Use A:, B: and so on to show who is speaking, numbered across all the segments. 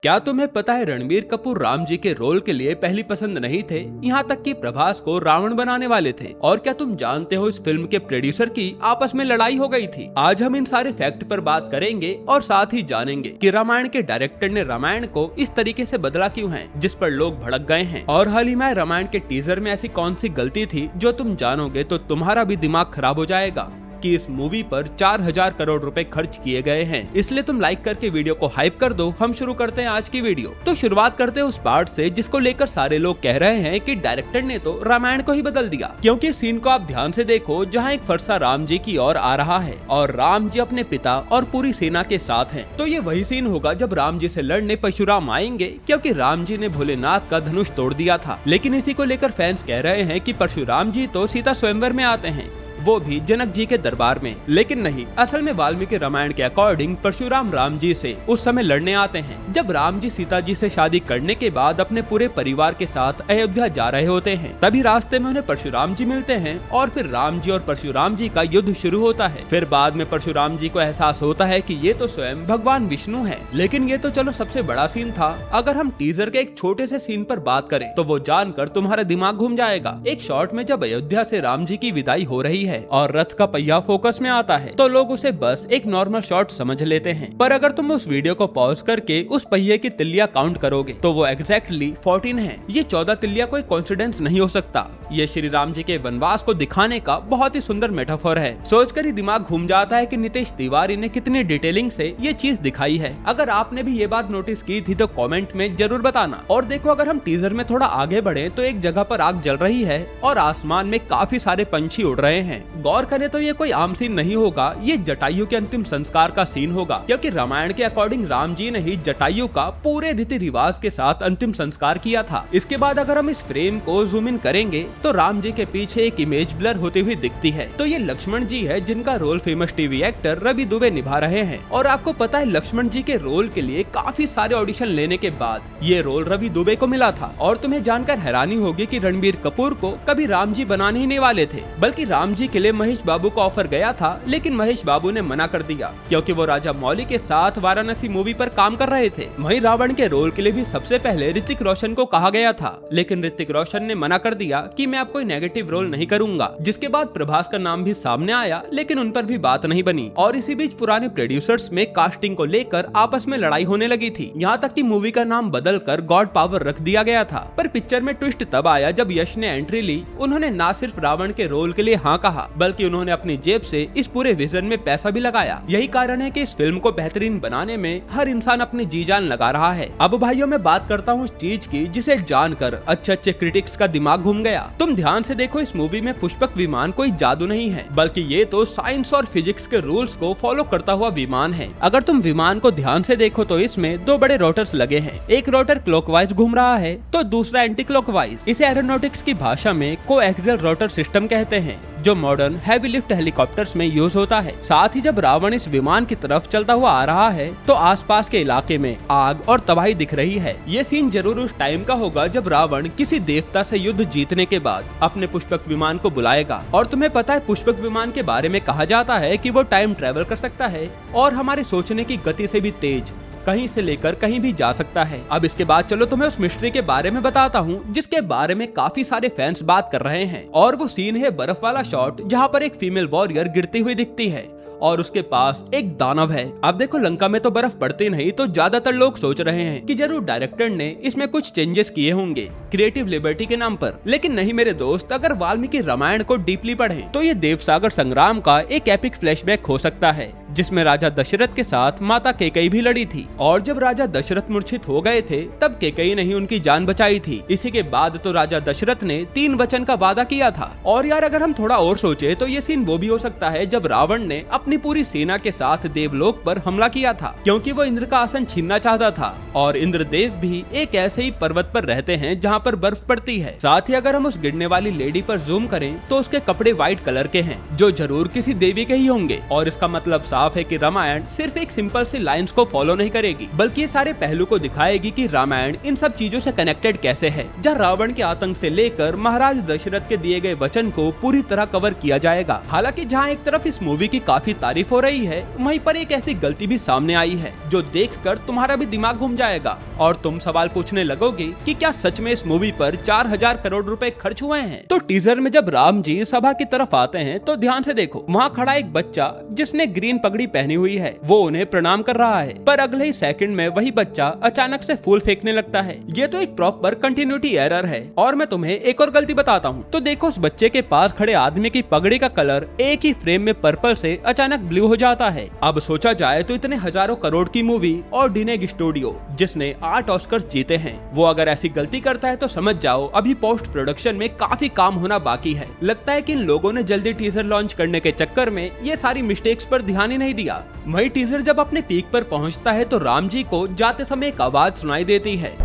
A: क्या तुम्हें पता है रणबीर कपूर राम जी के रोल के लिए पहली पसंद नहीं थे, यहाँ तक कि प्रभास को रावण बनाने वाले थे। और क्या तुम जानते हो इस फिल्म के प्रोड्यूसर की आपस में लड़ाई हो गई थी। आज हम इन सारे फैक्ट पर बात करेंगे और साथ ही जानेंगे कि रामायण के डायरेक्टर ने रामायण को इस तरीके से बदला क्यों है, जिस पर लोग भड़क गए हैं। और हाल ही में रामायण के टीजर में ऐसी कौन सी गलती थी जो तुम जानोगे तो तुम्हारा भी दिमाग खराब हो जाएगा कि इस मूवी पर 4000 करोड़ रुपए खर्च किए गए हैं। इसलिए तुम लाइक करके वीडियो को हाइप कर दो। हम शुरू करते हैं आज की वीडियो। तो शुरुआत करते हैं उस पार्ट से जिसको लेकर सारे लोग कह रहे हैं कि डायरेक्टर ने तो रामायण को ही बदल दिया। क्योंकि इस सीन को आप ध्यान से देखो जहाँ एक फरसा राम जी की ओर आ रहा है और राम जी अपने पिता और पूरी सेना के साथ हैं। तो ये वही सीन होगा जब राम जी से लड़ने परशुराम आएंगे, क्योंकि राम जी ने भोलेनाथ का धनुष तोड़ दिया था। लेकिन इसी को लेकर फैंस कह रहे हैं कि परशुराम जी तो सीता स्वयंवर में आते हैं, वो भी जनक जी के दरबार में। लेकिन नहीं, असल में वाल्मीकि रामायण के अकॉर्डिंग परशुराम राम जी से उस समय लड़ने आते हैं जब राम जी सीता जी से शादी करने के बाद अपने पूरे परिवार के साथ अयोध्या जा रहे होते हैं। तभी रास्ते में उन्हें परशुराम जी मिलते हैं और फिर राम जी और परशुराम जी का युद्ध शुरू होता है। फिर बाद में परशुराम जी को एहसास होता है कि ये तो स्वयं भगवान विष्णु है। लेकिन ये तो चलो सबसे बड़ा सीन था। अगर हम टीजर के एक छोटे से सीन पर बात करें तो वो जानकर तुम्हारा दिमाग घूम जाएगा। एक शॉट में जब अयोध्या से राम जी की विदाई हो रही है और रथ का पहिया फोकस में आता है तो लोग उसे बस एक नॉर्मल शॉट समझ लेते हैं। पर अगर तुम उस वीडियो को पॉज करके उस पहिए की तिल्लियां काउंट करोगे तो वो एग्जैक्टली 14 है। ये 14 तिल्लियां कोई कोइंसिडेंस नहीं हो सकता। ये श्री राम जी के वनवास को दिखाने का बहुत ही सुंदर मेटाफोर है। सोचकर ही दिमाग घूम जाता है कि नितेश तिवारी ने कितनी डिटेलिंग से ये चीज दिखाई है। अगर आपने भी ये बात नोटिस की थी तो कमेंट में जरूर बताना। और देखो, अगर हम टीजर में थोड़ा आगे बढ़े तो एक जगह पर आग जल रही है और आसमान में काफी सारे पंछी उड़ रहे हैं। गौर करें तो ये कोई आम सीन नहीं होगा, ये जटायु के अंतिम संस्कार का सीन होगा। क्योंकि रामायण के अकॉर्डिंग राम जी ने ही जटायु का पूरे रीति रिवाज के साथ अंतिम संस्कार किया था। इसके बाद अगर हम इस फ्रेम को जूम इन करेंगे तो राम जी के पीछे एक इमेज ब्लर होती हुई दिखती है। तो ये लक्ष्मण जी है जिनका role famous TV actor Ravi Dubey निभा रहे हैं। और आपको पता है लक्ष्मण जी के रोल के लिए काफी सारे ऑडिशन लेने के बाद ये रोल रवि दुबे को मिला था। और तुम्हें जानकर हैरानी होगी कि रणबीर कपूर को कभी राम जी बनाने ही नहीं वाले थे, बल्कि राम जी के लिए महेश बाबू को ऑफर गया था। लेकिन महेश बाबू ने मना कर दिया क्योंकि वो राजा मौली के साथ वाराणसी मूवी पर काम कर रहे थे। वहीं रावण के रोल के लिए भी सबसे पहले ऋतिक रोशन को कहा गया था, लेकिन ऋतिक रोशन ने मना कर दिया कि मैं अब कोई नेगेटिव रोल नहीं करूंगा। जिसके बाद प्रभास का नाम भी सामने आया, लेकिन उन पर भी बात नहीं बनी। और इसी बीच पुराने प्रोड्यूसर्स में कास्टिंग को लेकर आपस में लड़ाई होने लगी थी। यहाँ तक कि मूवी का नाम बदल कर गॉड पावर रख दिया गया था। पर पिक्चर में ट्विस्ट तब आया जब यश ने एंट्री ली। उन्होंने न सिर्फ रावण के रोल के लिए हाँ कहा, बल्कि उन्होंने अपनी जेब से इस पूरे विजन में पैसा भी लगाया। यही कारण है कि इस फिल्म को बेहतरीन बनाने में हर इंसान अपनी जी जान लगा रहा है। अब भाइयों मैं बात करता हूँ उस चीज की जिसे जानकर अच्छे क्रिटिक्स का दिमाग घूम गया। तुम ध्यान से देखो, इस मूवी में पुष्पक विमान कोई जादू नहीं है, बल्कि ये तो साइंस और फिजिक्स के रूल्स को फॉलो करता हुआ विमान है। अगर तुम विमान को ध्यान से देखो तो इसमें दो बड़े रोटर्स लगे हैं। एक रोटर क्लॉकवाइज घूम रहा है तो दूसरा एंटी क्लॉकवाइज। इसे एरोनॉटिक्स की भाषा में कोएक्सियल रोटर सिस्टम कहते हैं, जो मॉडर्न हैवी लिफ्ट हेलीकॉप्टर्स में यूज होता है। साथ ही जब रावण इस विमान की तरफ चलता हुआ आ रहा है तो आसपास के इलाके में आग और तबाही दिख रही है। ये सीन जरूर उस टाइम का होगा जब रावण किसी देवता से युद्ध जीतने के बाद अपने पुष्पक विमान को बुलाएगा। और तुम्हें पता है पुष्पक विमान के बारे में कहा जाता है कि वो टाइम ट्रेवल कर सकता है और हमारे सोचने की गति से भी तेज कहीं से लेकर कहीं भी जा सकता है। अब इसके बाद चलो तुम्हें उस मिस्ट्री के बारे में बताता हूँ जिसके बारे में काफी सारे फैंस बात कर रहे हैं। और वो सीन है बर्फ वाला शॉट जहाँ पर एक फीमेल वॉरियर गिरती हुई दिखती है और उसके पास एक दानव है। अब देखो, लंका में तो बर्फ पड़ती नहीं, तो ज्यादातर लोग सोच रहे हैं कि जरूर डायरेक्टर ने इसमें कुछ चेंजेस किए होंगे क्रिएटिव लिबर्टी के नाम पर। लेकिन नहीं मेरे दोस्त, अगर वाल्मीकि रामायण को डीपली पढ़ें तो ये देवसागर संग्राम का एक एपिक फ्लैशबैक हो सकता है जिसमें राजा दशरथ के साथ माता कैकेयी भी लड़ी थी। और जब राजा दशरथ मूर्छित हो गए थे तब कैकेयी ने ही उनकी जान बचाई थी। इसी के बाद तो राजा दशरथ ने 3 वचन का वादा किया था। और यार अगर हम थोड़ा और सोचे तो ये सीन वो भी हो सकता है जब रावण ने अपनी पूरी सेना के साथ देवलोक पर हमला किया था, क्योंकि वो इंद्र का आसन छीनना चाहता था। और इंद्रदेव भी एक ऐसे ही पर्वत पर रहते हैं जहाँ पर बर्फ पड़ती है। साथ ही अगर हम उस गिरने वाली लेडी पर जूम करें तो उसके कपड़े व्हाइट कलर के हैं, जो जरूर किसी देवी के ही होंगे। और इसका मतलब साफ है कि रामायण सिर्फ एक सिंपल सी लाइंस को फॉलो नहीं करेगी, बल्कि ये सारे पहलू को दिखाएगी कि रामायण इन सब चीजों से कनेक्टेड कैसे है। जहाँ रावण के आतंक से लेकर महाराज दशरथ के दिए गए वचन को पूरी तरह कवर किया जाएगा। हालांकि जहाँ एक तरफ इस मूवी की काफी तारीफ हो रही है, वहीं पर एक ऐसी गलती भी सामने आई है जो देखकर तुम्हारा भी दिमाग घूम जाएगा और तुम सवाल पूछने लगोगे कि क्या सच में इस मूवी पर 4000 करोड़ रुपए खर्च हुए हैं। तो टीजर में जब राम जी सभा की तरफ आते हैं तो ध्यान से देखो, वहाँ खड़ा एक बच्चा जिसने ग्रीन पगड़ी पहनी हुई है, वो उन्हें प्रणाम कर रहा है, पर अगले ही सेकंड में वही बच्चा अचानक से फूल फेंकने लगता है। ये तो एक प्रॉपर कंटिन्यूटी एरर है। और मैं तुम्हें एक और गलती बताता हूँ, तो देखो उस बच्चे के पास खड़े आदमी की पगड़ी का कलर एक ही फ्रेम में पर्पल से अचानक ब्लू हो जाता है। अब सोचा जाए तो इतने हजारों करोड़ की मूवी और डिनेग स्टूडियो जिसने 8 ऑस्कर जीते हैं, वो अगर ऐसी गलती करता है तो समझ जाओ अभी पोस्ट प्रोडक्शन में काफी काम होना बाकी है। लगता है कि इन लोगों ने जल्दी टीजर लॉन्च करने के चक्कर में ये सारी मिस्टेक्स पर ध्यान ही नहीं दिया। वही टीजर जब अपने पीक पर पहुंचता है तो राम जी को जाते समय एक आवाज सुनाई देती है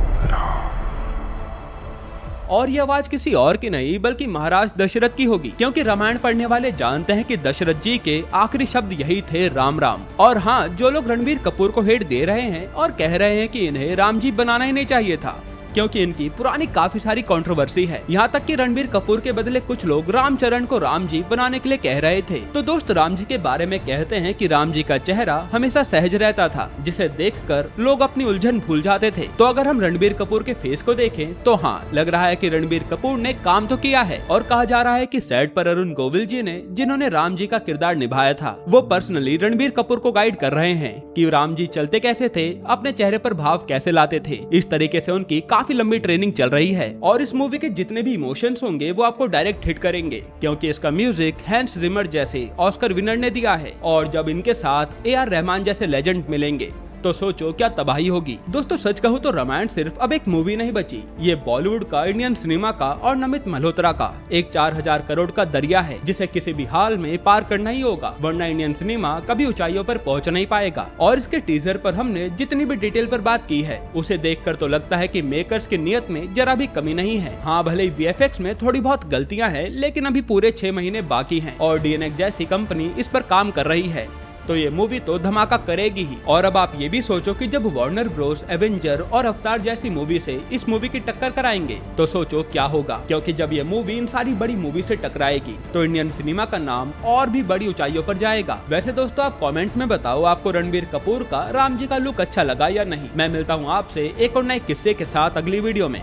A: और ये आवाज किसी और की नहीं बल्कि महाराज दशरथ की होगी, क्योंकि रामायण पढ़ने वाले जानते हैं कि दशरथ जी के आखिरी शब्द यही थे, राम राम। और हाँ, जो लोग रणबीर कपूर को हेट दे रहे हैं और कह रहे हैं कि इन्हें राम जी बनाना ही नहीं चाहिए था क्योंकि इनकी पुरानी काफी सारी कंट्रोवर्सी है, यहाँ तक कि रणबीर कपूर के बदले कुछ लोग रामचरण को राम जी बनाने के लिए कह रहे थे। तो दोस्त, राम जी के बारे में कहते हैं कि राम जी का चेहरा हमेशा सहज रहता था, जिसे देखकर लोग अपनी उलझन भूल जाते थे। तो अगर हम रणबीर कपूर के फेस को देखें तो हाँ, लग रहा है कि रणबीर कपूर ने काम तो किया है। और कहा जा रहा है कि सेट पर अरुण गोविल जी ने, जिन्होंने राम जी का किरदार निभाया था, वो पर्सनली रणबीर कपूर को गाइड कर रहे हैं कि राम जी चलते कैसे थे, अपने चेहरे पर भाव कैसे लाते थे। इस तरीके से उनकी काफी लंबी ट्रेनिंग चल रही है और इस मूवी के जितने भी इमोशंस होंगे वो आपको डायरेक्ट हिट करेंगे, क्योंकि इसका म्यूजिक हैंस जिमर जैसे ऑस्कर विनर ने दिया है। और जब इनके साथ AR रहमान जैसे लेजेंड मिलेंगे तो सोचो क्या तबाही होगी। दोस्तों, सच कहूँ तो रामायण सिर्फ अब एक मूवी नहीं बची, ये बॉलीवुड का, इंडियन सिनेमा का और नमित मल्होत्रा का एक 4000 करोड़ का दरिया है, जिसे किसी भी हाल में पार करना ही होगा, वरना इंडियन सिनेमा कभी ऊंचाइयों पर पहुंच नहीं पाएगा। और इसके टीजर पर हमने जितनी भी डिटेल पर बात की है, उसे देखकर तो लगता है कि मेकर्स की नियत में जरा भी कमी नहीं है। हाँ, भले ही VFX में थोड़ी बहुत गलतियाँ हैं, लेकिन अभी पूरे 6 महीने बाकी है और DNX जैसी कंपनी इस पर काम कर रही है, तो ये मूवी तो धमाका करेगी ही। और अब आप ये भी सोचो कि जब वार्नर ब्रोस एवेंजर और अवतार जैसी मूवी से इस मूवी की टक्कर कराएंगे तो सोचो क्या होगा, क्योंकि जब ये मूवी इन सारी बड़ी मूवी से टकराएगी तो इंडियन सिनेमा का नाम और भी बड़ी ऊंचाइयों पर जाएगा। वैसे दोस्तों, आप कमेंट में बताओ आपको रणबीर कपूर का राम जी का लुक अच्छा लगा या नहीं। मैं मिलता हूँ आपसे एक और नए किस्से के साथ अगली वीडियो में।